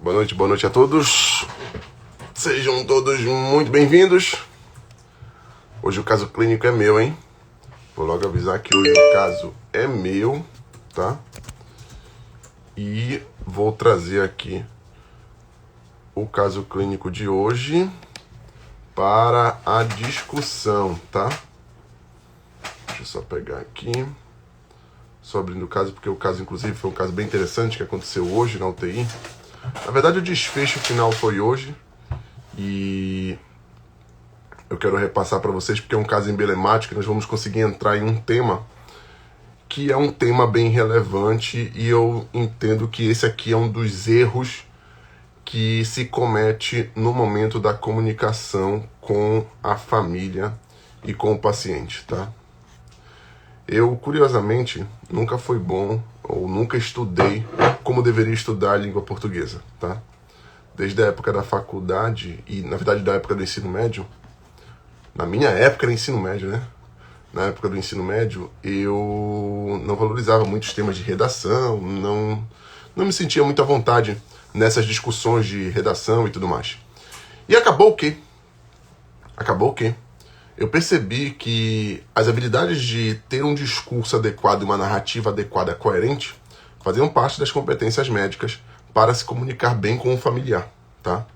Boa noite a todos. Sejam todos muito bem-vindos. Hoje o caso clínico é meu, hein? Vou logo avisar que hoje o caso é meu, tá? E vou trazer aqui o caso clínico de hoje para a discussão, tá? Deixa eu só pegar aqui. Só abrindo o caso, porque o caso, inclusive, foi um caso bem interessante que aconteceu hoje na UTI. Na verdade, o desfecho final foi hoje e eu quero repassar para vocês porque é um caso emblemático e nós vamos conseguir entrar em um tema que é um tema bem relevante e eu entendo que esse aqui é um dos erros que se comete no momento da comunicação com a família e com o paciente, tá? Eu, curiosamente, nunca fui bom ou nunca estudei como deveria estudar a língua portuguesa, tá? Desde a época da faculdade e, na verdade, da época do ensino médio, na minha época era ensino médio, né? Na época do ensino médio, eu não valorizava muito os temas de redação, não me sentia muito à vontade nessas discussões de redação e tudo mais. E acabou o quê? Eu percebi que as habilidades de ter um discurso adequado e uma narrativa adequada, coerente, faziam parte das competências médicas para se comunicar bem com o familiar, tá?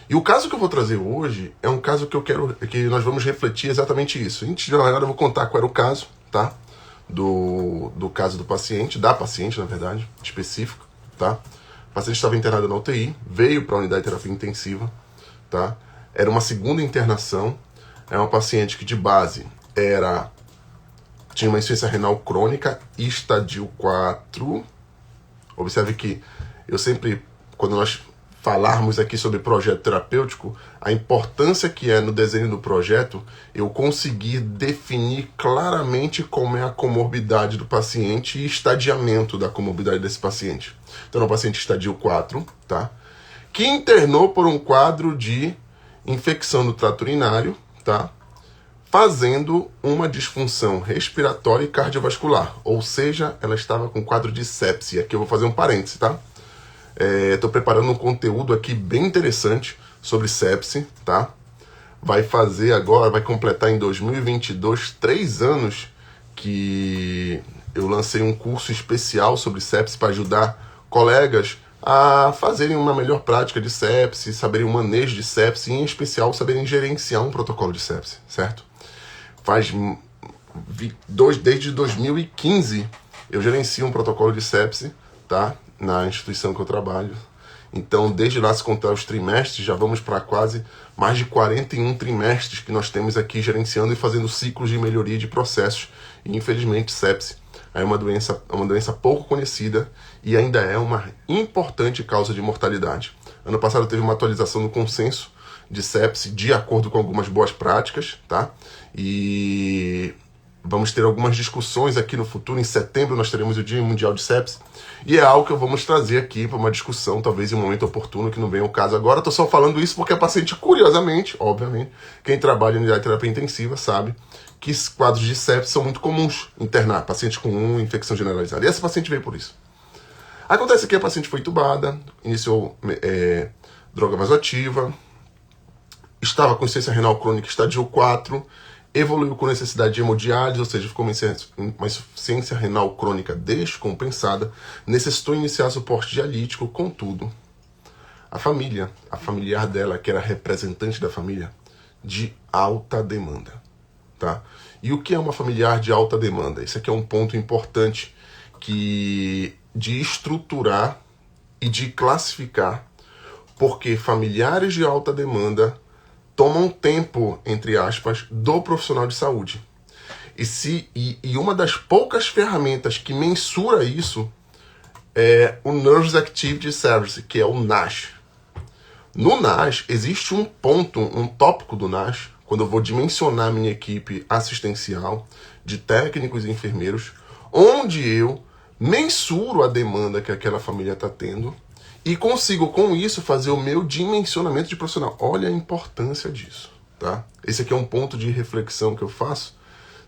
E o caso que eu vou trazer hoje é um caso que nós vamos refletir exatamente isso. Antes de nada, eu vou contar qual era o caso, tá? Do caso do paciente, da paciente, na verdade, específico, tá? O paciente estava internado na UTI, veio para a unidade de terapia intensiva, tá? Era uma segunda internação. É uma paciente que de base tinha uma insuficiência renal crônica, estadio 4. Observe que eu sempre, quando nós falarmos aqui sobre projeto terapêutico, a importância que é no desenho do projeto, eu conseguir definir claramente como é a comorbidade do paciente e estadiamento da comorbidade desse paciente. Então é um paciente estadio 4, tá? Que internou por um quadro de infecção do trato urinário, tá? Fazendo uma disfunção respiratória e cardiovascular, ou seja, ela estava com quadro de sepse. Aqui eu vou fazer um parêntese, tá? Estou preparando um conteúdo aqui bem interessante sobre sepse, tá? Vai completar em 2022 3 anos que eu lancei um curso especial sobre sepse para ajudar colegas a fazerem uma melhor prática de sepse, saberem o manejo de sepse e, em especial, saberem gerenciar um protocolo de sepse, certo? Desde 2015 eu gerencio um protocolo de sepse, tá? Na instituição que eu trabalho. Então, desde lá, se contar os trimestres, já vamos para quase mais de 41 trimestres que nós temos aqui gerenciando e fazendo ciclos de melhoria de processos. E, infelizmente, sepse é uma doença pouco conhecida e ainda é uma importante causa de mortalidade. Ano passado teve uma atualização no consenso de sepse de acordo com algumas boas práticas, tá? E vamos ter algumas discussões aqui no futuro. Em setembro nós teremos o Dia Mundial de Sepse e é algo que vamos trazer aqui para uma discussão, talvez em um momento oportuno, que não venha o caso agora. Estou só falando isso porque a paciente, curiosamente, obviamente, quem trabalha em unidade de terapia intensiva sabe que quadros de sepse são muito comuns internar, paciente com infecção generalizada. E essa paciente veio por isso. Acontece que a paciente foi entubada, iniciou droga vasoativa, estava com insuficiência renal crônica estadio 4, evoluiu com necessidade de hemodiálise, ou seja, ficou uma insuficiência renal crônica descompensada, necessitou iniciar suporte dialítico, contudo, a familiar dela, que era representante da família, de alta demanda, tá? E o que é uma familiar de alta demanda? Esse aqui é um ponto importante de estruturar e de classificar, porque familiares de alta demanda tomam tempo, entre aspas, do profissional de saúde. E uma das poucas ferramentas que mensura isso é o Nurse Activity Service, que é o NASH. No NASH, existe um tópico do NASH, quando eu vou dimensionar minha equipe assistencial de técnicos e enfermeiros, onde eu mensuro a demanda que aquela família está tendo e consigo, com isso, fazer o meu dimensionamento de profissional. Olha a importância disso, tá? Esse aqui é um ponto de reflexão que eu faço.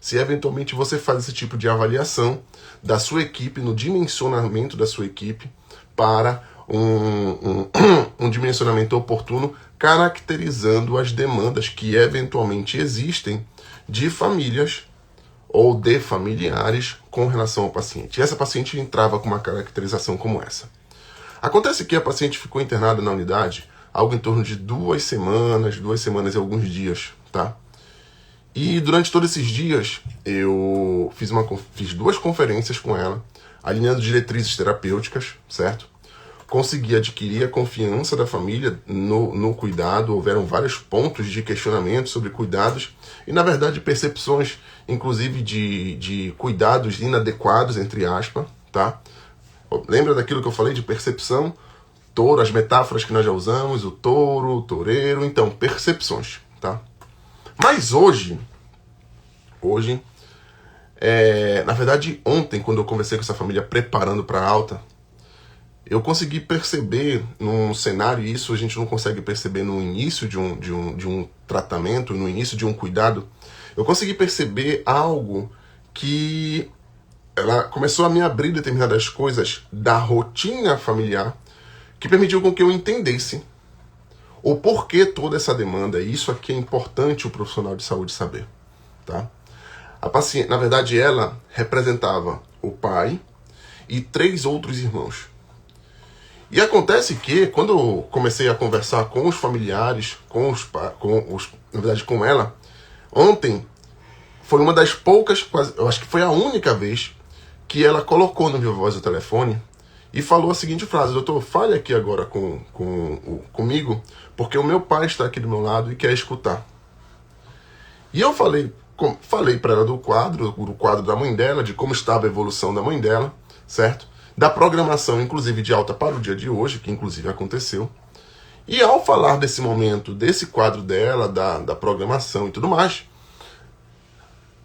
Se eventualmente você faz esse tipo de avaliação da sua equipe, no dimensionamento da sua equipe, para dimensionamento oportuno, caracterizando as demandas que eventualmente existem de famílias ou de familiares com relação ao paciente. E essa paciente entrava com uma caracterização como essa. Acontece que a paciente ficou internada na unidade algo em torno de 2 semanas e alguns dias, tá? E durante todos esses dias eu fiz 2 conferências com ela, alinhando diretrizes terapêuticas, certo? Consegui adquirir a confiança da família no cuidado. Houveram vários pontos de questionamento sobre cuidados e, na verdade, percepções, inclusive, de cuidados inadequados, entre aspas, tá? Lembra daquilo que eu falei de percepção? Touro, as metáforas que nós já usamos, o touro, o toureiro, então, percepções, tá? Mas hoje, na verdade, ontem, quando eu conversei com essa família preparando para a alta, eu consegui perceber num cenário, e isso a gente não consegue perceber no início de um tratamento, no início de um cuidado, eu consegui perceber algo que ela começou a me abrir determinadas coisas da rotina familiar que permitiu com que eu entendesse o porquê toda essa demanda. E isso aqui é importante o profissional de saúde saber, tá? A paciente, na verdade, ela representava o pai e 3 outros irmãos. E acontece que, quando eu comecei a conversar com os familiares, na verdade com ela, ontem foi uma das poucas, eu acho que foi a única vez que ela colocou no Viva Voz o telefone e falou a seguinte frase: doutor, fale aqui agora comigo, porque o meu pai está aqui do meu lado e quer escutar. E eu falei para ela do quadro da mãe dela, de como estava a evolução da mãe dela, certo? Da programação, inclusive, de alta para o dia de hoje, que inclusive aconteceu. E ao falar desse momento, desse quadro dela, da programação e tudo mais,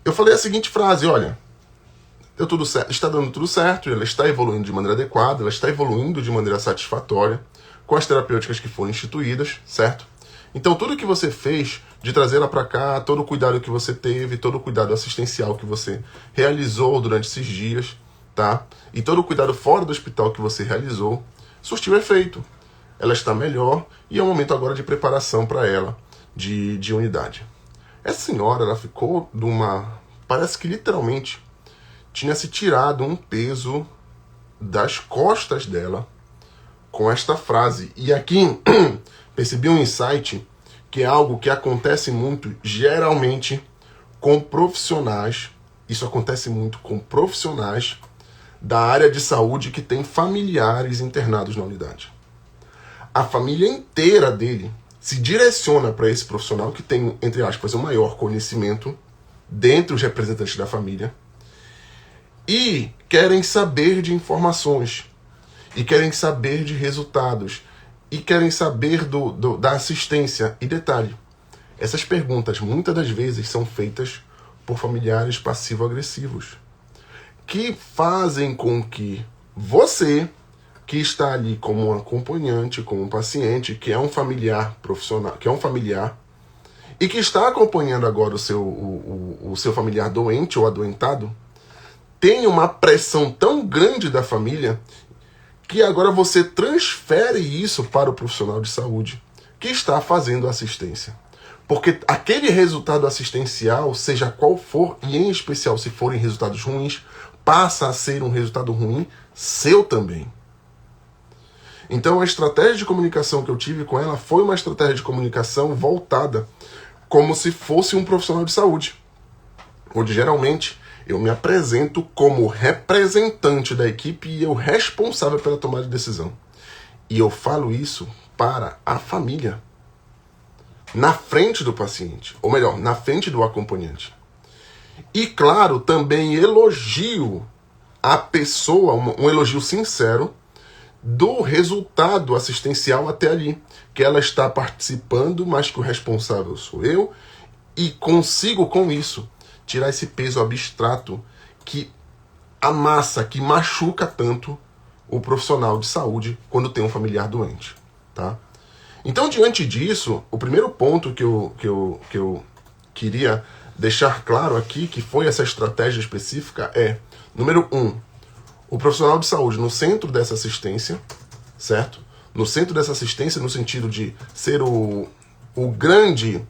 eu falei a seguinte frase: olha, deu tudo certo, está dando tudo certo, ela está evoluindo de maneira adequada, ela está evoluindo de maneira satisfatória, com as terapêuticas que foram instituídas, certo? Então tudo que você fez de trazê-la para cá, todo o cuidado que você teve, todo o cuidado assistencial que você realizou durante esses dias, tá? E todo o cuidado fora do hospital que você realizou, surtiu efeito. Ela está melhor e é um momento agora de preparação para ela, de unidade. Essa senhora, ela ficou parece que literalmente tinha se tirado um peso das costas dela com esta frase. E aqui percebi um insight, que é algo que acontece muito, geralmente, com profissionais. Isso acontece muito com profissionais da área de saúde que tem familiares internados na unidade. A família inteira dele se direciona para esse profissional que tem, entre aspas, o maior conhecimento dentre os representantes da família e querem saber de informações, e querem saber de resultados, e querem saber da assistência. E detalhe, essas perguntas muitas das vezes são feitas por familiares passivo-agressivos, que fazem com que você, que está ali como um acompanhante, como um paciente, que é um familiar profissional, que é um familiar, e que está acompanhando agora o seu familiar doente ou adoentado, tem uma pressão tão grande da família que agora você transfere isso para o profissional de saúde que está fazendo assistência. Porque aquele resultado assistencial, seja qual for, e em especial se forem resultados ruins, passa a ser um resultado ruim seu também. Então a estratégia de comunicação que eu tive com ela foi uma estratégia de comunicação voltada como se fosse um profissional de saúde, onde geralmente eu me apresento como representante da equipe e eu responsável pela tomada de decisão. E eu falo isso para a família, na frente do paciente, ou melhor, na frente do acompanhante. E claro, também elogio a pessoa, um elogio sincero do resultado assistencial até ali, que ela está participando, mas que o responsável sou eu, e consigo com isso tirar esse peso abstrato que amassa, que machuca tanto o profissional de saúde quando tem um familiar doente, tá? Então, diante disso, o primeiro ponto que eu queria deixar claro aqui, que foi essa estratégia específica, é, número 1, o profissional de saúde no centro dessa assistência, certo? no centro dessa assistência, no sentido de ser o grande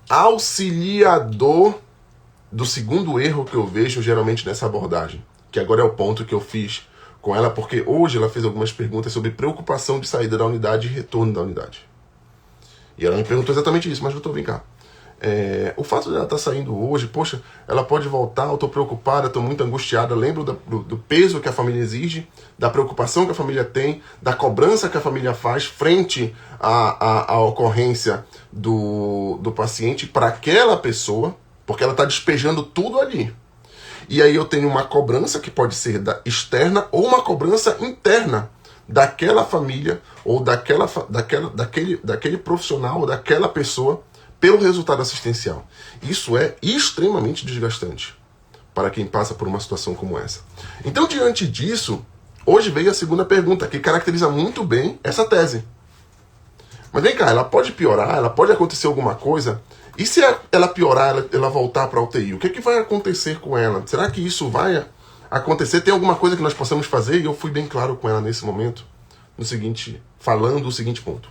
auxiliador do segundo erro que eu vejo geralmente nessa abordagem, que agora é o ponto que eu fiz com ela, porque hoje ela fez algumas perguntas sobre preocupação de saída da unidade e retorno da unidade. E ela me perguntou exatamente isso, mas doutor, vem cá. O fato de ela estar saindo hoje, poxa, ela pode voltar, eu estou preocupada, estou muito angustiada, lembro do peso que a família exige, da preocupação que a família tem, da cobrança que a família faz frente à ocorrência do paciente para aquela pessoa, porque ela está despejando tudo ali. E aí eu tenho uma cobrança que pode ser externa ou uma cobrança interna daquela família ou daquele profissional ou daquela pessoa pelo resultado assistencial. Isso é extremamente desgastante para quem passa por uma situação como essa. Então, diante disso, hoje veio a segunda pergunta, que caracteriza muito bem essa tese. Mas vem cá, ela pode piorar, ela pode acontecer alguma coisa, e se ela piorar, ela voltar para a UTI, o que vai acontecer com ela? Será que isso vai acontecer? Tem alguma coisa que nós possamos fazer? E eu fui bem claro com ela nesse momento, falando o seguinte ponto.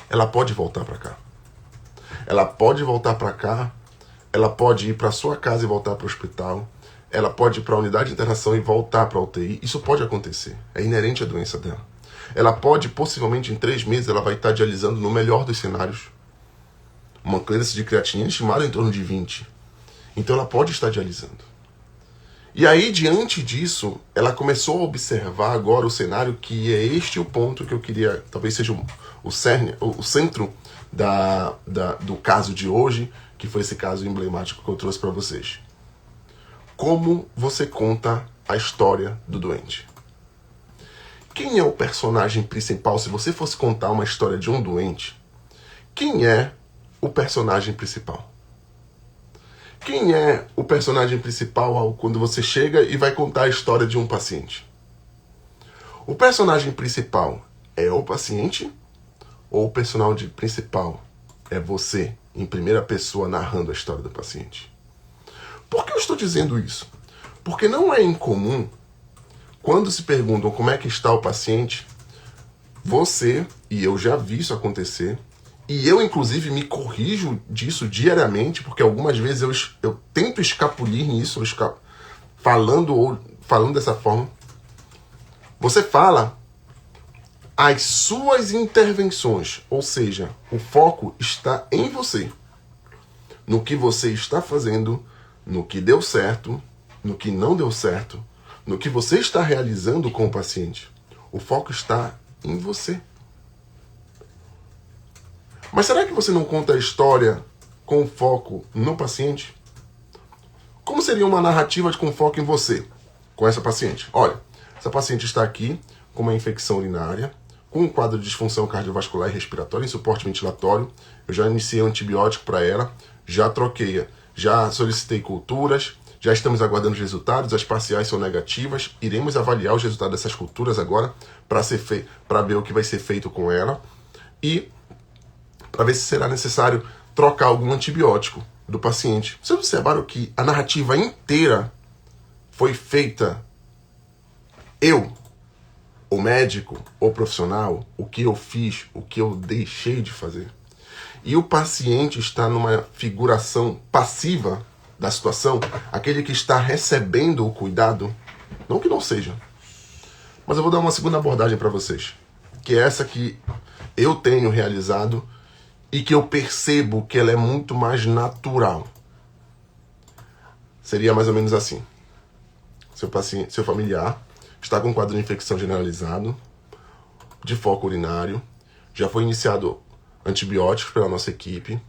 Ela pode voltar para cá. Ela pode voltar para cá, ela pode ir para sua casa e voltar para o hospital, ela pode ir para a unidade de internação e voltar para a UTI. Isso pode acontecer, é inerente à doença dela. Ela pode, possivelmente, em 3 meses, ela vai estar dialisando, no melhor dos cenários, uma clearance de creatinina estimada em torno de 20. Então ela pode estar dialisando. E aí, diante disso, ela começou a observar agora o cenário, que é este o ponto que eu queria, talvez seja o centro do caso de hoje, que foi esse caso emblemático que eu trouxe para vocês. Como você conta a história do doente? Quem é o personagem principal? Se você fosse contar uma história de um doente, quem é o personagem principal? Quem é o personagem principal quando você chega e vai contar a história de um paciente? O personagem principal é o paciente? Ou o personagem principal é você, em primeira pessoa, narrando a história do paciente? Por que eu estou dizendo isso? Porque não é incomum, quando se perguntam como é que está o paciente, você, e eu já vi isso acontecer, e eu, inclusive, me corrijo disso diariamente, porque algumas vezes eu tento escapulir nisso, falando dessa forma. Você fala as suas intervenções, ou seja, o foco está em você, no que você está fazendo, no que deu certo, no que não deu certo, no que você está realizando com o paciente. O foco está em você. Mas será que você não conta a história com foco no paciente? Como seria uma narrativa com foco em você, com essa paciente? Olha, essa paciente está aqui com uma infecção urinária, com um quadro de disfunção cardiovascular e respiratória em suporte ventilatório. Eu já iniciei um antibiótico para ela, já troquei, já solicitei culturas, já estamos aguardando os resultados, as parciais são negativas, iremos avaliar os resultados dessas culturas agora para ver o que vai ser feito com ela e para ver se será necessário trocar algum antibiótico do paciente. Vocês observaram que a narrativa inteira foi feita o médico, o profissional, o que eu fiz, o que eu deixei de fazer. E o paciente está numa figuração passiva da situação, aquele que está recebendo o cuidado, não que não seja. Mas eu vou dar uma segunda abordagem para vocês, que é essa que eu tenho realizado e que eu percebo que ela é muito mais natural. Seria mais ou menos assim. Seu familiar está com um quadro de infecção generalizado, de foco urinário, já foi iniciado antibióticos pela nossa equipe,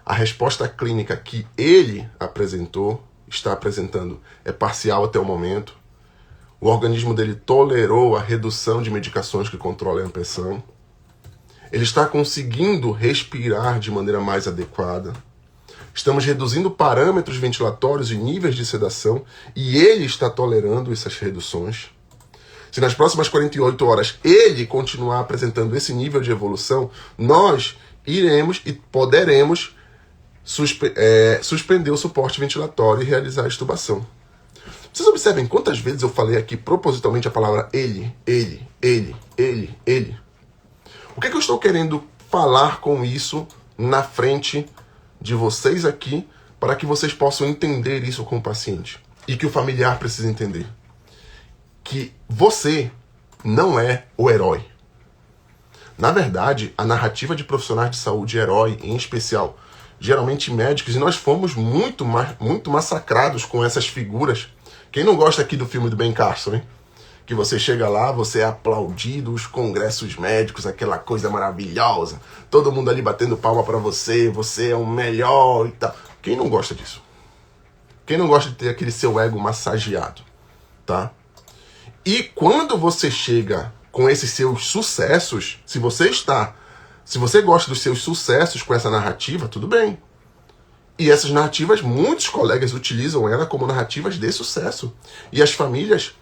a resposta clínica que ele está apresentando, é parcial até o momento, o organismo dele tolerou a redução de medicações que controlam a pressão, ele está conseguindo respirar de maneira mais adequada, estamos reduzindo parâmetros ventilatórios e níveis de sedação e ele está tolerando essas reduções. Se nas próximas 48 horas ele continuar apresentando esse nível de evolução, nós iremos e poderemos suspender o suporte ventilatório e realizar a extubação. Vocês observem quantas vezes eu falei aqui propositalmente a palavra ele. O que é que eu estou querendo falar com isso na frente de vocês aqui para que vocês possam entender isso com o paciente? E que o familiar precisa entender. Que você não é o herói. Na verdade, a narrativa de profissionais de saúde herói, em especial, geralmente médicos, e nós fomos muito massacrados com essas figuras. Quem não gosta aqui do filme do Ben Carson, hein? Que você chega lá, você é aplaudido, os congressos médicos, aquela coisa maravilhosa, todo mundo ali batendo palma pra você, você é o melhor e tal. Quem não gosta disso? Quem não gosta de ter aquele seu ego massageado, tá? E quando você chega com esses seus sucessos, se você gosta dos seus sucessos com essa narrativa, tudo bem. E essas narrativas, muitos colegas utilizam ela como narrativas de sucesso. E as famílias,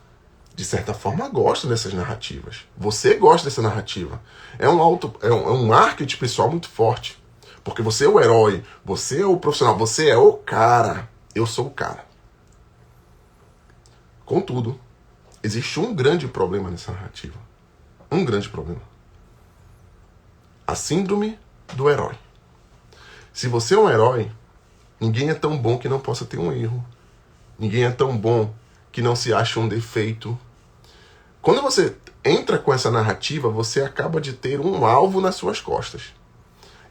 de certa forma, gostam dessas narrativas. Você gosta dessa narrativa. É um marketing pessoal muito forte. Porque você é o herói, você é o profissional, você é o cara. Eu sou o cara. Contudo, existe um grande problema nessa narrativa. Um grande problema. A síndrome do herói. Se você é um herói, ninguém é tão bom que não possa ter um erro. Ninguém é tão bom que não se ache um defeito. Quando você entra com essa narrativa, você acaba de ter um alvo nas suas costas.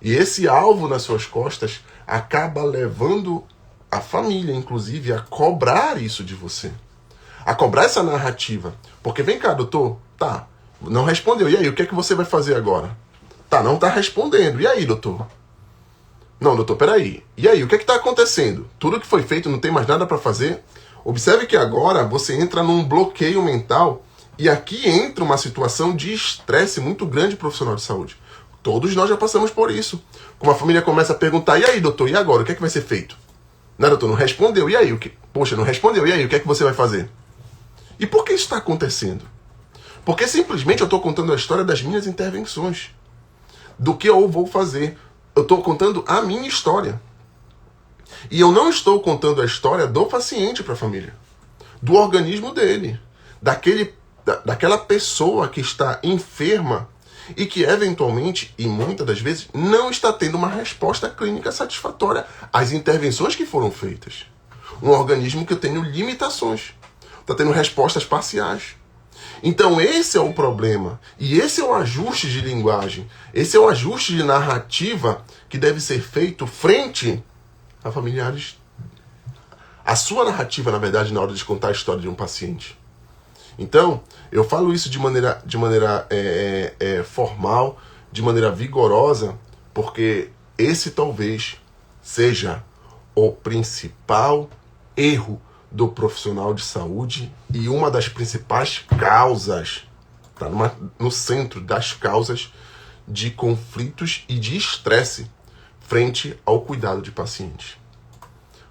E esse alvo nas suas costas acaba levando a família, inclusive, a cobrar isso de você. A cobrar essa narrativa. Porque vem cá, doutor, tá, não respondeu. E aí, o que é que você vai fazer agora? Tá, não tá respondendo. E aí, doutor? Não, doutor, peraí. E aí, o que é que tá acontecendo? Tudo que foi feito, não tem mais nada para fazer? Observe que agora você entra num bloqueio mental e aqui entra uma situação de estresse muito grande profissional de saúde. Todos nós já passamos por isso. Como a família começa a perguntar, e aí, doutor, e agora? O que é que vai ser feito? Não, doutor, não respondeu. E aí? O que? Poxa, não respondeu. E aí? O que é que você vai fazer? E por que isso está acontecendo? Porque simplesmente eu estou contando a história das minhas intervenções. Do que eu vou fazer. Eu estou contando a minha história. E eu não estou contando a história do paciente para a família. Do organismo dele. Daquela pessoa que está enferma e que eventualmente, e muitas das vezes, não está tendo uma resposta clínica satisfatória às intervenções que foram feitas. Um organismo que eu tenho limitações. Está tendo respostas parciais. Então esse é o problema. E esse é o ajuste de linguagem. Esse é o ajuste de narrativa que deve ser feito frente a familiares. A sua narrativa, na verdade, na hora de contar a história de um paciente. Então, eu falo isso de maneira formal, de maneira vigorosa, porque esse talvez seja o principal erro do profissional de saúde e uma das principais causas, tá no centro das causas de conflitos e de estresse frente ao cuidado de pacientes.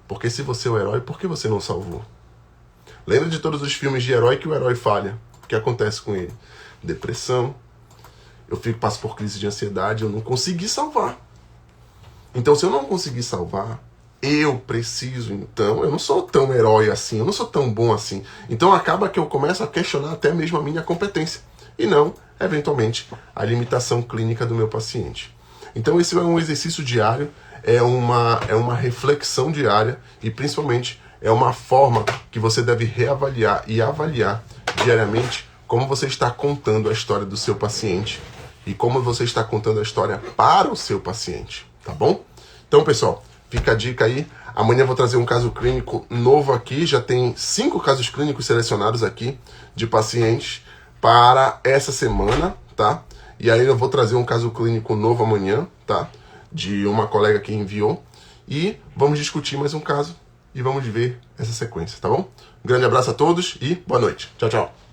Porque se você é o herói, por que você não salvou? Lembra de todos os filmes de herói que o herói falha? O que acontece com ele? Depressão. Passo por crise de ansiedade, eu não consegui salvar. Então, se eu não conseguir salvar, eu não sou tão herói assim, eu não sou tão bom assim. Então acaba que eu começo a questionar até mesmo a minha competência. E não, eventualmente, a limitação clínica do meu paciente. Então esse é um exercício diário, é uma reflexão diária e principalmente é uma forma que você deve reavaliar e avaliar diariamente como você está contando a história do seu paciente e como você está contando a história para o seu paciente, tá bom? Então, pessoal, fica a dica aí. Amanhã eu vou trazer um caso clínico novo aqui. Já tem 5 casos clínicos selecionados aqui de pacientes para essa semana, tá? E aí eu vou trazer um caso clínico novo amanhã, tá? De uma colega que enviou. E vamos discutir mais um caso e vamos ver essa sequência, tá bom? Um grande abraço a todos e boa noite. Tchau, tchau.